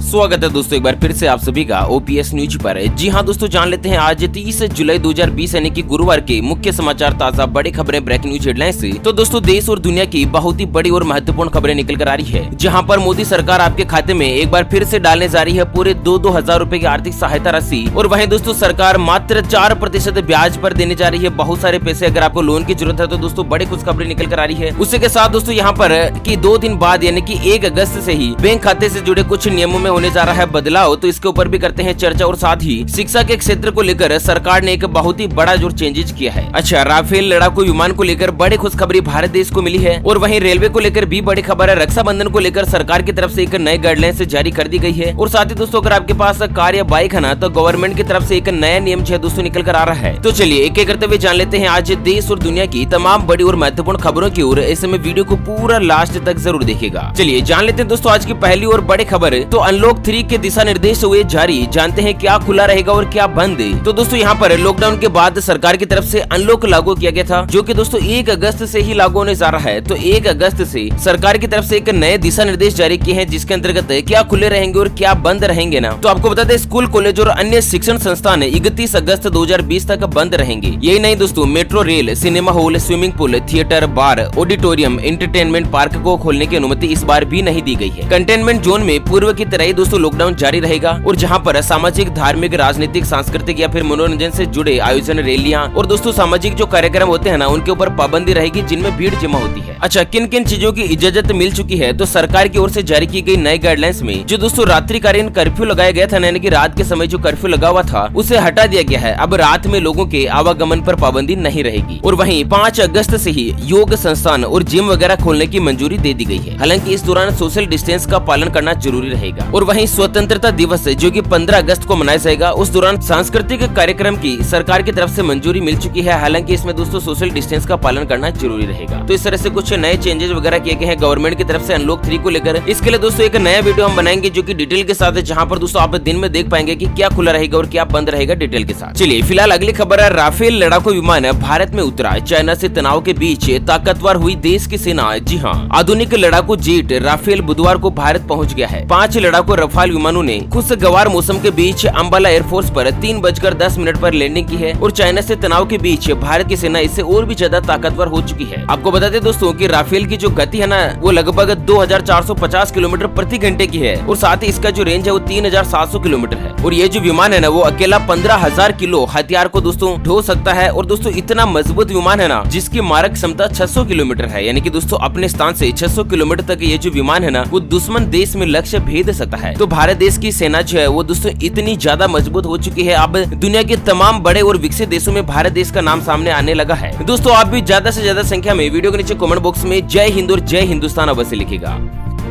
स्वागत है दोस्तों एक बार फिर से आप सभी का ओपीएस न्यूज पर। जी हां दोस्तों, जान लेते हैं आज 30 जुलाई 2020 यानी कि गुरुवार के मुख्य समाचार, ताजा बड़ी खबरें, ब्रेकिंग न्यूज हेडलाइन से। तो दोस्तों देश और दुनिया की बहुत ही बड़ी और महत्वपूर्ण खबरें निकल कर आ रही है, जहां पर मोदी सरकार आपके खाते में एक बार फिर से डालने जा रही है पूरे 2-2 हजार रूपए की आर्थिक सहायता राशि। और वहीं दोस्तों सरकार मात्र 4% ब्याज पर देने जा रही है बहुत सारे पैसे। अगर आपको लोन की जरूरत है तो दोस्तों बड़ी खुशखबरी निकल कर आ रही है। उसी के साथ दोस्तों यहाँ पर कि 2 दिन बाद यानी कि 1 अगस्त से ही बैंक खाते से जुड़े कुछ नियमों में होने जा रहा है बदलाव, तो इसके ऊपर भी करते हैं चर्चा। और साथ ही शिक्षा के क्षेत्र को लेकर सरकार ने एक बहुत ही बड़ा जो चेंजेस किया है। अच्छा, राफेल लड़ाकू विमान को लेकर बड़ी खुशखबरी भारत देश को मिली है। और वहीं रेलवे को लेकर भी बड़ी खबर है। रक्षाबंधन को लेकर सरकार की तरफ से एक नई गाइडलाइंस जारी कर दी गई है। और साथ ही दोस्तों अगर आपके पास कार या बाइक है ना, तो गवर्नमेंट की तरफ से एक नया नियम जो है दोस्तों निकल कर आ रहा है। तो चलिए एक एक करते हुए जान लेते हैं आज देश और दुनिया की तमाम बड़ी और महत्वपूर्ण खबरों की ओर। ऐसे में वीडियो को पूरा लास्ट तक जरूर देखिएगा। चलिए जान लेते हैं दोस्तों आज की पहली और बड़ी खबर। तो अनलॉक 3 के दिशा निर्देश हुए जारी, जानते हैं क्या खुला रहेगा और क्या बंद। तो दोस्तों यहाँ पर लॉकडाउन के बाद सरकार की तरफ से अनलॉक लागू किया गया था, जो कि दोस्तों 1 अगस्त से ही लागू होने जा रहा है। तो 1 अगस्त से सरकार की तरफ से एक नए दिशा निर्देश जारी किए हैं, जिसके अंतर्गत क्या खुले रहेंगे और क्या बंद रहेंगे ना। तो आपको बता दें स्कूल, कॉलेज और अन्य शिक्षण संस्थान 31 अगस्त 2020 तक बंद रहेंगे। यही नहीं दोस्तों, metro rail, cinema hall, swimming pool, theatre, bar, auditorium, entertainment park को खोलने की अनुमति इस बार भी नहीं दी गई है। कंटेनमेंट जोन में पूर्व की तरह ही दोस्तों लॉकडाउन जारी रहेगा। और जहां पर सामाजिक, धार्मिक, राजनीतिक, सांस्कृतिक या फिर मनोरंजन से जुड़े आयोजन, रैलियां और दोस्तों सामाजिक जो कार्यक्रम होते हैं ना, उनके ऊपर पाबंदी रहेगी जिनमें भीड़ जमा होती है। अच्छा, किन किन चीजों की इजाजत मिल चुकी है? तो सरकार की ओर से जारी की गई नई गाइडलाइंस में जो दोस्तों रात्रिकालीन कर्फ्यू लगाया गया था, यानी कि रात के समय जो कर्फ्यू लगा हुआ था उसे हटा दिया गया है। अब रात में लोगों के आवागमन पर पाबंदी नहीं रहेगी। और वहीं 5 अगस्त से ही योग संस्थान और जिम वगैरह खोलने की मंजूरी दे दी गई है। हालांकि इस दौरान सोशल डिस्टेंस का पालन करना जरूरी रहेगा। और वहीं स्वतंत्रता दिवस जो कि 15 अगस्त को मनाया जाएगा, उस दौरान सांस्कृतिक कार्यक्रम की सरकार की तरफ से मंजूरी मिल चुकी है। हालांकि इसमें दोस्तों सोशल डिस्टेंस का पालन करना जरूरी रहेगा। तो इस तरह से कुछ नए चेंजेस वगैरह किए गए हैं गवर्नमेंट की तरफ से अनलॉक 3 को लेकर। इसके लिए दोस्तों एक नया वीडियो हम बनाएंगे जो कि डिटेल के साथ है, जहां पर दोस्तों आप दिन में देख पाएंगे कि क्या खुला रहेगा और क्या बंद रहेगा डिटेल के साथ। चलिए फिलहाल अगली खबर है, राफेल लड़ाकू विमान भारत में उतरा, चाइना से तनाव के बीच ताकतवर हुई देश की सेना। जी हाँ, आधुनिक लड़ाकू जेट राफेल बुधवार को भारत पहुंच गया है। 5 लड़ाकू रफाल विमानों ने खुशगवार मौसम के बीच अंबाला एयरफोर्स पर 3:10 पर लैंडिंग की है। और चाइना से तनाव के बीच भारत की सेना इससे और भी ज्यादा ताकतवर हो चुकी है। आपको बता दें दोस्तों कि राफेल की जो गति है ना, वो लगभग 2450 किलोमीटर प्रति घंटे की है। और साथ ही इसका जो रेंज है वो 3700 किलोमीटर है। और ये जो विमान है ना, वो अकेला 15000 किलो हथियार को दोस्तों ढो सकता है। और दोस्तों इतना मजबूत विमान है ना, जिसकी मारक क्षमता 600 किलोमीटर है, यानी कि दोस्तों अपने स्थान से 600 किलोमीटर तक ये जो विमान है ना, वो दुश्मन देश में लक्ष्य भेद सकता है। तो भारत देश की सेना जो है वो दोस्तों इतनी ज्यादा मजबूत हो चुकी है, अब दुनिया के तमाम बड़े और विकसित देशों में भारत देश का नाम सामने आने लगा है। दोस्तों आप भी ज्यादा से ज्यादा संख्या में वीडियो के नीचे कमेंट बॉक्स में जय हिंद और जय हिंदुस्तान अवश्य लिखिएगा।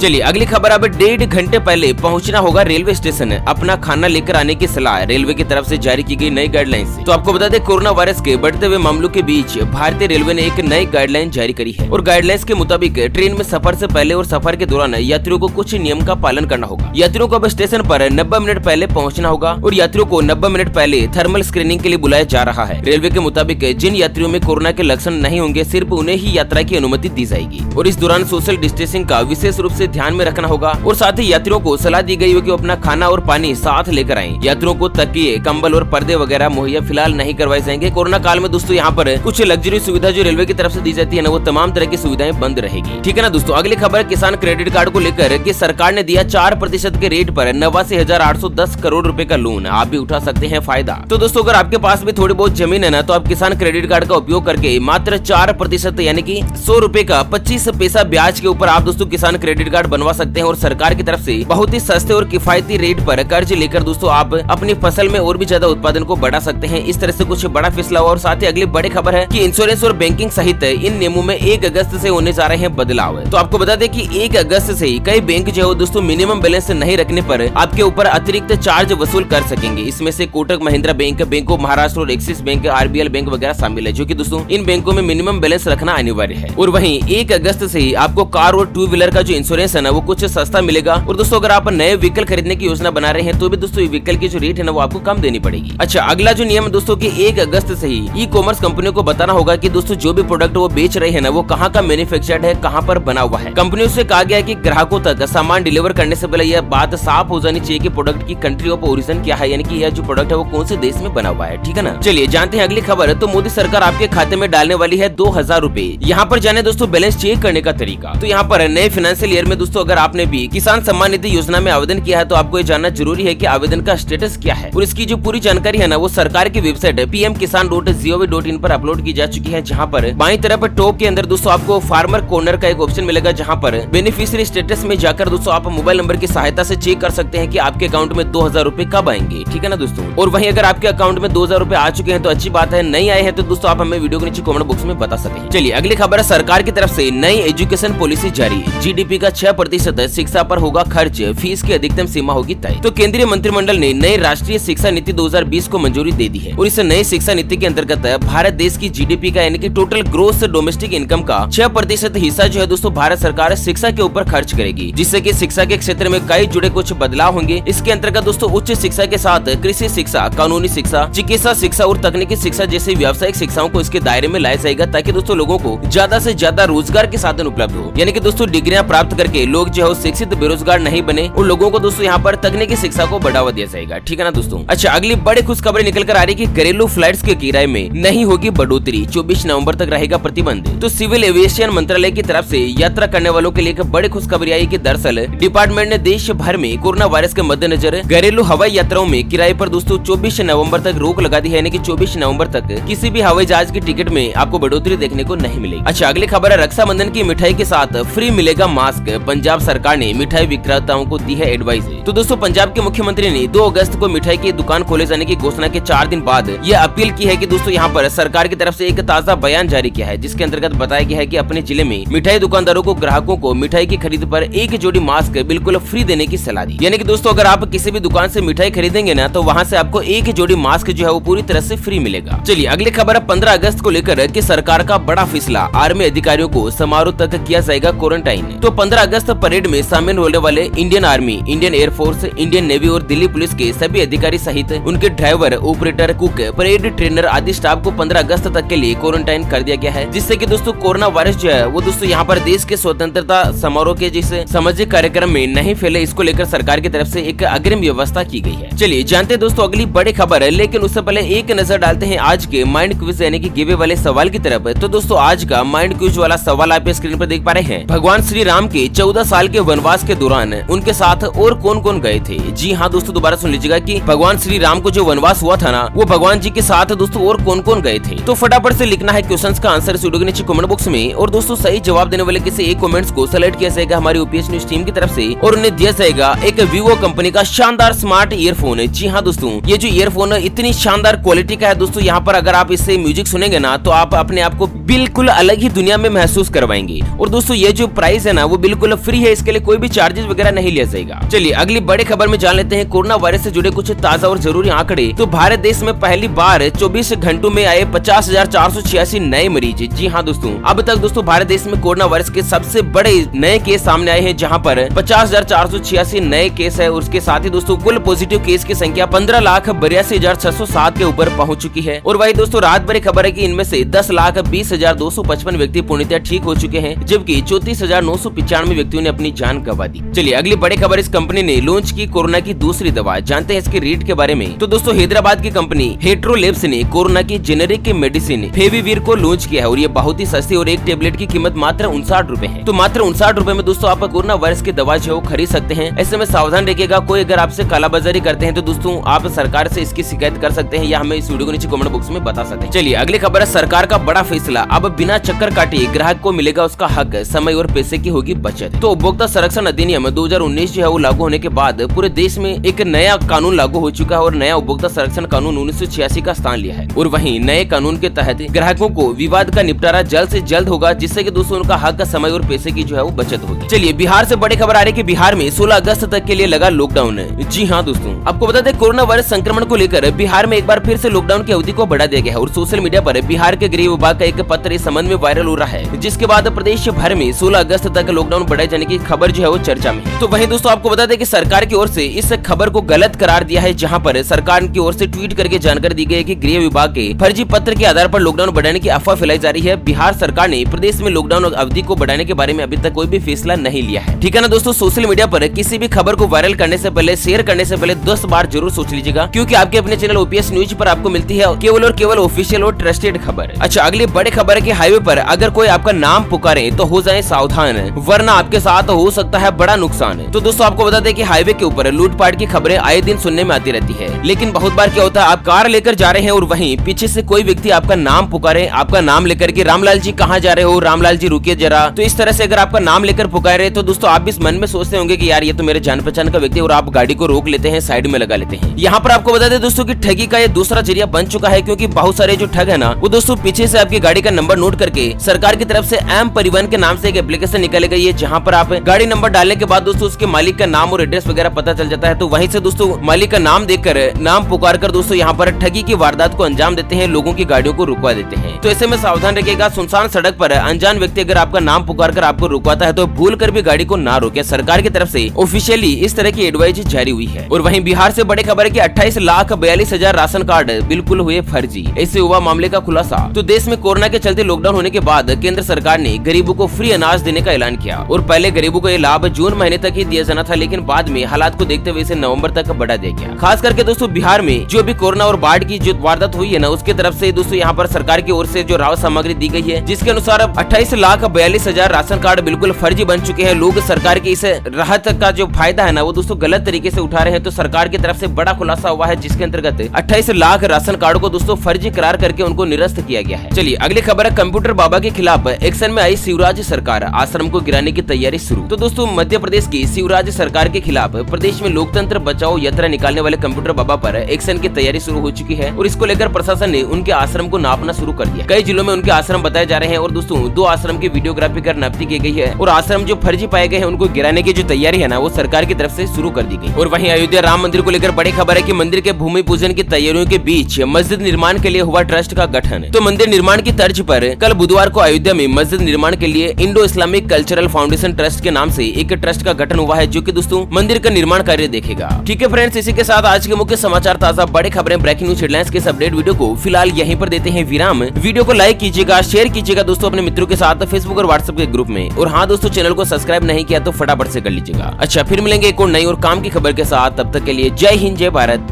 चलिए अगली खबर, अब 1.5 घंटे पहले पहुंचना होगा रेलवे स्टेशन, अपना खाना लेकर आने की सलाह। रेलवे की तरफ से जारी की गई नई गाइडलाइंस। तो आपको बता दें कोरोना वायरस के बढ़ते हुए मामलों के बीच भारतीय रेलवे ने एक नई गाइडलाइन जारी करी है। और गाइडलाइंस के मुताबिक ट्रेन में सफर से पहले और सफर के दौरान यात्रियों को कुछ नियम का पालन करना होगा। यात्रियों को अब स्टेशन पर 90 मिनट पहले पहुँचना होगा। और यात्रियों को 90 मिनट पहले थर्मल स्क्रीनिंग के लिए बुलाया जा रहा है। रेलवे के मुताबिक जिन यात्रियों में कोरोना के लक्षण नहीं होंगे, सिर्फ उन्हें ही यात्रा की अनुमति दी जाएगी। और इस दौरान सोशल डिस्टेंसिंग का विशेष रूप से ध्यान में रखना होगा। और साथ ही यात्रियों को सलाह दी गई है कि अपना खाना और पानी साथ लेकर आएं। यात्रियों को तकिए, कंबल और पर्दे वगैरह मुहैया फिलहाल नहीं करवाए जाएंगे। कोरोना काल में दोस्तों यहाँ पर कुछ लग्जरी सुविधा जो रेलवे की तरफ से दी जाती है ना, वो तमाम तरह की सुविधाएं बंद रहेगी। ठीक है ना दोस्तों। अगली खबर किसान क्रेडिट कार्ड को लेकर कि सरकार ने दिया 4% के रेट पर 89,810 करोड़ रुपए का लोन, आप भी उठा सकते हैं फायदा। तो दोस्तों अगर आपके पास भी थोड़ी बहुत जमीन है ना, तो आप किसान क्रेडिट कार्ड का उपयोग करके मात्र 4% यानी कि 100 रुपए का 25 पैसा ब्याज के ऊपर आप दोस्तों किसान क्रेडिट कार्ड बनवा सकते हैं। और सरकार की तरफ से बहुत ही सस्ते और किफायती रेट पर कर्ज लेकर दोस्तों आप अपनी फसल में और भी ज्यादा उत्पादन को बढ़ा सकते हैं। इस तरह से कुछ बड़ा फैसला हुआ। और साथ ही अगली बड़ी खबर है कि इंश्योरेंस और बैंकिंग सहित इन नियमों में 1 अगस्त से होने जा रहे हैं बदलाव। तो आपको बता दें कि 1 अगस्त से ही कई बैंक जो है दोस्तों मिनिमम बैलेंस नहीं रखने पर आपके ऊपर अतिरिक्त चार्ज वसूल कर सकेंगे। इसमें से Kotak Mahindra bank, bank of Maharashtra और एक्सिस बैंक, आरबीएल बैंक वगैरह शामिल है, जो कि दोस्तों इन बैंकों में मिनिमम बैलेंस रखना अनिवार्य है। और वहीं 1 अगस्त से ही आपको कार और 2 व्हीलर का जो इंश्योरेंस इंश्योरेंस है ना वो कुछ सस्ता मिलेगा। और दोस्तों अगर आप नए व्हीकल खरीदने की योजना बना रहे हैं तो भी दोस्तों ये व्हीकल की जो रेट है ना वो आपको कम देनी पड़ेगी। अच्छा, अगला जो नियम दोस्तों की 1 अगस्त से ही ई कॉमर्स कंपनियों को बताना होगा कि दोस्तों जो भी प्रोडक्ट वो बेच रहे हैं ना वो कहाँ का मैन्युफैक्चर्ड है, कहाँ पर बना हुआ है। कंपनियों से कहा गया है कि ग्राहकों तक सामान डिलीवर करने से पहले यह बात साफ हो जानी चाहिए कि प्रोडक्ट की कंट्री ऑफ ओरिजिन क्या है, यानी कि यह जो प्रोडक्ट है वो कौन से देश में बना हुआ है। ठीक है ना। चलिए जानते हैं अगली खबर। तो मोदी सरकार आपके खाते में डालने वाली है 2000 रूपए। यहाँ पर जाने दोस्तों बैलेंस चेक करने का तरीका। तो यहाँ पर नए फाइनेंशियल ईयर में दोस्तों अगर आपने भी किसान सम्मान निधि योजना में आवेदन किया है तो आपको ये जानना जरूरी है कि आवेदन का स्टेटस क्या है। और इसकी जो पूरी जानकारी है ना वो सरकार की वेबसाइट pmkisan.gov.in पर अपलोड की जा चुकी है, जहाँ पर बाईं तरफ टॉप के अंदर दोस्तों आपको फार्मर कॉर्नर का एक ऑप्शन मिलेगा, जहाँ पर बेनिफिशियरी स्टेटस में जाकर दोस्तों आप मोबाइल नंबर की सहायता से चेक कर सकते हैं कि आपके अकाउंट में 2000 रूपए कब आएंगे। ठीक है ना दोस्तों। और वहीं अगर आपके अकाउंट में 2000 रूपए आ चुके हैं तो अच्छी बात है, नहीं आए हैं तो दोस्तों आप हमें वीडियो के नीचे कमेंट बॉक्स में बता सकते हैं। चलिए अगली खबर है। सरकार की तरफ से नई एजुकेशन पॉलिसी जारी। जीडीपी का 6% शिक्षा पर होगा खर्च, फीस की अधिकतम सीमा होगी तय। तो केंद्रीय मंत्रिमंडल ने नई राष्ट्रीय शिक्षा नीति 2020 को मंजूरी दे दी है। और इस नई शिक्षा नीति के अंतर्गत भारत देश की जीडीपी का यानी कि टोटल ग्रोस डोमेस्टिक इनकम का 6% हिस्सा जो है दोस्तों भारत सरकार शिक्षा के ऊपर खर्च करेगी, जिससे कि शिक्षा के क्षेत्र में कई जुड़े कुछ बदलाव होंगे। इसके अंतर्गत दोस्तों उच्च शिक्षा के साथ कृषि शिक्षा, कानूनी शिक्षा, चिकित्सा शिक्षा और तकनीकी शिक्षा जैसी व्यावसायिक शिक्षाओं को इसके दायरे में लाया जाएगा, ताकि दोस्तों लोगों को ज्यादा से ज्यादा रोजगार के साधन उपलब्ध हो। यानी कि दोस्तों डिग्रियां प्राप्त करके लोग जो है शिक्षित बेरोजगार नहीं बने और लोगों को दोस्तों यहाँ पर तकनीकी शिक्षा को बढ़ावा दिया जाएगा। ठीक है ना दोस्तों। अच्छा, अगली बड़ी खुशखबरी निकल कर आ रही है कि घरेलू फ्लाइट्स के किराए में नहीं होगी बढ़ोतरी, 24 नवंबर तक रहेगा प्रतिबंध। तो सिविल एविएशन मंत्रालय की तरफ से यात्रा करने वालों के लिए एक बड़ी खुशखबरी आई कि दरअसल डिपार्टमेंट ने देश भर में कोरोना वायरस के मद्देनजर घरेलू हवाई यात्राओं में किराए पर दोस्तों 24 नवंबर तक रोक लगा दी है, यानी कि 24 नवंबर तक किसी भी हवाई जहाज की टिकट में आपको बढ़ोतरी देखने को नहीं मिलेगी। अच्छा, अगली खबर है। रक्षाबंधन की मिठाई के साथ फ्री मिलेगा मास्क। पंजाब सरकार ने मिठाई विक्रेताओं को दी है एडवाइस। तो दोस्तों पंजाब के मुख्यमंत्री ने 2 अगस्त को मिठाई की दुकान खोले जाने की घोषणा के 4 दिन बाद यह अपील की है कि दोस्तों यहाँ पर सरकार की तरफ से एक ताजा बयान जारी किया है, जिसके अंतर्गत बताया गया है कि अपने जिले में मिठाई दुकानदारों को ग्राहकों को मिठाई की खरीद पर 1 जोड़ी मास्क बिल्कुल फ्री देने की सलाह दी। यानी कि दोस्तों अगर आप किसी भी दुकान से मिठाई खरीदेंगे ना तो वहाँ से आपको 1 जोड़ी मास्क जो है वो पूरी तरह से फ्री मिलेगा। चलिए अगली खबर है 15 अगस्त को लेकर कि सरकार का बड़ा फैसला, आर्मी अधिकारियों को समारोह तक किया जाएगा क्वारंटाइन। तो 15 अगस्त परेड में शामिल होने वाले Indian army, Indian air force, Indian navy और दिल्ली पुलिस के सभी अधिकारी सहित उनके driver, operator, cook, parade trainer आदि स्टाफ को 15 अगस्त तक के लिए क्वारंटाइन कर दिया गया है, जिससे कि दोस्तों कोरोना वायरस जो है वो दोस्तों यहाँ पर देश के स्वतंत्रता समारोह के जिस सामाजिक कार्यक्रम में नहीं फैले, इसको लेकर सरकार की तरफ से एक अग्रिम व्यवस्था की गई है। चलिए जानते हैं दोस्तों अगली बड़ी खबर है, लेकिन उससे पहले एक नजर डालते हैं आज के माइंड क्विज यानी कि गिवे वाले सवाल की तरफ। तो दोस्तों आज का माइंड क्विज वाला सवाल आप स्क्रीन पर देख पा रहे हैं। भगवान श्री राम के 14 साल के वनवास के दौरान उनके साथ और कौन कौन गए थे? जी हाँ दोस्तों, दोबारा सुन लीजिएगा कि भगवान श्री राम को जो वनवास हुआ था ना वो भगवान जी के साथ दोस्तों और कौन कौन गए थे। तो फटाफट से लिखना है क्वेश्चंस का आंसर वीडियो के नीचे कमेंट बॉक्स में, और दोस्तों सही जवाब देने वाले किसी एक कमेंट्स को सेलेक्ट किया जाएगा हमारी ओपीएस न्यूज टीम की तरफ से और उन्हें दिया जाएगा एक वीवो कंपनी का शानदार स्मार्ट ईयरफोन। जी हाँ दोस्तों, ये जो ईयरफोन इतनी शानदार क्वालिटी का है दोस्तों, यहाँ पर अगर आप इससे म्यूजिक सुनेंगे ना तो आप अपने आप को बिल्कुल अलग ही दुनिया में महसूस करवाएंगे। और दोस्तों ये जो प्राइस है ना वो बिल्कुल फ्री है, इसके लिए कोई भी चार्जेस वगैरह नहीं लिया जाएगा। चलिए अगली बड़ी खबर में जान लेते हैं कोरोना वायरस से जुड़े कुछ ताजा और जरूरी आंकड़े। तो भारत देश में पहली बार 24 घंटों में आए 50,486 नए मरीज। जी हाँ दोस्तों, अब तक दोस्तों भारत देश में कोरोना वायरस के सबसे बड़े नए केस सामने आए हैं, जहाँ पर 50,486 नए केस है। उसके साथ ही दोस्तों कुल पॉजिटिव केस की संख्या 15,82,607 के ऊपर पहुंच चुकी है। और वही दोस्तों रात भरी खबर है कि इनमें से 10,20,255 व्यक्ति पूर्णतः ठीक हो चुके हैं, जबकि 34,995 व्यक्तियों ने अपनी जान गंवा दी। चलिए अगली बड़ी खबर, इस कंपनी ने लॉन्च की कोरोना की दूसरी दवा। जानते हैं इसके रेट के बारे में। तो दोस्तों हैदराबाद की कंपनी हेट्रो लैब्स ने कोरोना की जेनेरिक मेडिसिन फेविविर को लॉन्च किया है और ये बहुत ही सस्ती और एक टेबलेट की कीमत मात्र 59 रूपए है। तो मात्र 59 रूपए में दोस्तों आप कोरोना वायरस की दवा जो खरीद सकते हैं। ऐसे में सावधान रखिएगा, कोई अगर आपसे कालाबाजारी करते हैं तो दोस्तों आप सरकार से इसकी शिकायत कर सकते हैं या हमें इस वीडियो को नीचे कमेंट बॉक्स में बता सकते हैं। चलिए अगली खबर है सरकार का बड़ा फैसला, अब बिना चक्कर काटे ग्राहक को मिलेगा उसका हक, समय और पैसे की होगी बचत। तो उपभोक्ता संरक्षण अधिनियम 2019 जो है वो लागू होने के बाद पूरे देश में एक नया कानून लागू हो चुका है और नया उपभोक्ता संरक्षण कानून 1986 का स्थान लिया है। और वहीं नए कानून के तहत ग्राहकों को विवाद का निपटारा जल्द से जल्द होगा, जिससे कि दोस्तों उनका हक, समय और पैसे की जो है वो बचत होगी। चलिए बिहार से बड़ी खबर आ रही है कि बिहार में 16 अगस्त तक के लिए लगा लॉकडाउन। जी हाँ दोस्तों, आपको बता दें कोरोना वायरस संक्रमण को लेकर बिहार में एक बार फिर से लॉकडाउन की अवधि को बढ़ा दिया गया है और सोशल मीडिया पर बिहार के गृह विभाग का एक पत्र इस संबंध में वायरल हो रहा है, जिसके बाद प्रदेश भर में 16 अगस्त तक लॉकडाउन बढ़ाई जाने की खबर जो है वो चर्चा में है। तो वहीं दोस्तों आपको बता दें कि सरकार की ओर से इस खबर को गलत करार दिया है, जहां पर सरकार की ओर से ट्वीट करके जानकारी दी गई है कि गृह विभाग के फर्जी पत्र के आधार पर लॉकडाउन बढ़ाने की अफवाह फैलाई जा रही है। बिहार सरकार ने प्रदेश में लॉकडाउन अवधि को बढ़ाने के बारे में अभी तक कोई भी फैसला नहीं लिया है। ठीक है ना दोस्तों, सोशल मीडिया पर किसी भी खबर को वायरल करने से पहले, शेयर करने से पहले 10 बार जरूर सोच लीजिएगा, क्योंकि आपके अपने चैनल ओपीएस न्यूज पर आपको मिलती है केवल और केवल ऑफिशियल और ट्रस्टेड खबर। अच्छा, अगली बड़ी खबर है कि हाईवे पर अगर कोई आपका नाम पुकारे तो हो जाए सावधान, वरना आपके साथ हो सकता है बड़ा नुकसान। तो दोस्तों आपको बता दें कि हाईवे के ऊपर लूटपाट की खबरें आए दिन सुनने में आती रहती है, लेकिन बहुत बार क्या होता है, आप कार लेकर जा रहे हैं और वहीं पीछे से कोई व्यक्ति आपका नाम पुकारे, आपका नाम लेकर के रामलाल जी कहाँ जा रहे हो, रामलाल जी रुकिए जरा। तो इस तरह से अगर आपका नाम लेकर पुकारे तो दोस्तों आप भी मन में सोचते होंगे कि यार ये तो मेरे जान पहचान का व्यक्ति, और आप गाड़ी को रोक लेते हैं, साइड में लगा लेते हैं। यहाँ पर आपको बता दें दोस्तों कि ठगी का ये दूसरा जरिया बन चुका है, क्योंकि बहुत सारे जो ठग है ना, वो दोस्तों पीछे से आपकी गाड़ी का नंबर नोट करके सरकार की तरफ से एम परिवहन के नाम से एक एप्लीकेशन निकाली गई है, जहाँ पर आप गाड़ी नंबर डालने के बाद दोस्तों उसके मालिक का नाम और एड्रेस वगैरह पता चल जाता है। तो वहीं से दोस्तों मालिक का नाम देखकर, नाम पुकार कर दोस्तों यहाँ पर ठगी की वारदात को अंजाम देते हैं, लोगों की गाड़ियों को रुकवा देते हैं। तो ऐसे में सावधान रखिएगा, सुनसान सड़क पर अनजान व्यक्ति अगर आपका नाम पुकार कर आपको रुकवाता है तो भूल कर भी गाड़ी को ना रोके। सरकार की तरफ से ऑफिशियली इस तरह की एडवाइस जारी हुई है। और वहीं बिहार से बड़ी खबर है कि 28,42,000 राशन कार्ड बिल्कुल हुए फर्जी, ऐसे हुआ मामले का खुलासा। तो देश में कोरोना के चलते लॉकडाउन होने के बाद केंद्र सरकार ने गरीबों को फ्री अनाज देने का ऐलान किया, और पहले गरीबों को ये लाभ जून महीने तक ही दिया जाना था, लेकिन बाद में हालात को देखते हुए इसे नवंबर तक बढ़ा दिया गया। खास करके दोस्तों बिहार में जो भी कोरोना और बाढ़ की जो वारदात हुई है ना, उसके तरफ से दोस्तों यहाँ पर सरकार की ओर से जो राहत सामग्री दी गई है, जिसके अनुसार अब 28,42,000 राशन कार्ड बिल्कुल फर्जी बन चुके हैं। लोग सरकार की इस राहत का जो फायदा है ना, वो दोस्तों गलत तरीके से उठा रहे हैं। तो सरकार की तरफ से बड़ा खुलासा हुआ है, जिसके अंतर्गत 28 लाख राशन कार्ड को दोस्तों फर्जी करार करके उनको निरस्त किया गया है। चलिए अगली खबर है, कंप्यूटर बाबा के खिलाफ एक्शन में आई शिवराज सरकार, आश्रम को गिराने की तैयारी शुरू। तो दोस्तों मध्य प्रदेश की शिवराज सरकार के खिलाफ प्रदेश में लोकतंत्र बचाओ यात्रा निकालने वाले कंप्यूटर बाबा पर एक्शन की तैयारी शुरू हो चुकी है, और इसको लेकर प्रशासन ने उनके आश्रम को नापना शुरू कर दिया। कई जिलों में उनके आश्रम बताए जा रहे हैं, और दोस्तों 2 आश्रम की वीडियोग्राफी कर नापती की गई है, और आश्रम जो फर्जी पाए गए हैं उनको गिराने की जो तैयारी है ना, वो सरकार की तरफ से शुरू कर दी गई। और वहीं अयोध्या राम मंदिर को लेकर बड़ी खबर है कि मंदिर के भूमि पूजन की तैयारियों के बीच मस्जिद निर्माण के लिए हुआ ट्रस्ट का गठन। तो मंदिर निर्माण की तर्ज पर कल बुधवार को अयोध्या में मस्जिद निर्माण के लिए Indo Islamic cultural foundation trust के नाम से एक ट्रस्ट का गठन हुआ है, जो कि दोस्तों मंदिर का निर्माण कार्य देखेगा। ठीक है फ्रेंड्स, इसी के साथ आज के मुख्य समाचार, ताजा बड़े खबरें, ब्रेकिंग न्यूज हेडलाइंस के इस अपडेट वीडियो को फिलहाल यहीं पर देते हैं विराम। वीडियो को लाइक कीजिएगा, शेयर कीजिएगा दोस्तों अपने मित्रों के साथ फेसबुक और व्हाट्सएप के ग्रुप में, और हाँ दोस्तों चैनल को सब्सक्राइब नहीं किया तो फटाफट से कर लीजिएगा। अच्छा, फिर मिलेंगे एक और नई और काम की खबर के साथ, तब तक के लिए जय हिंद, जय भारत।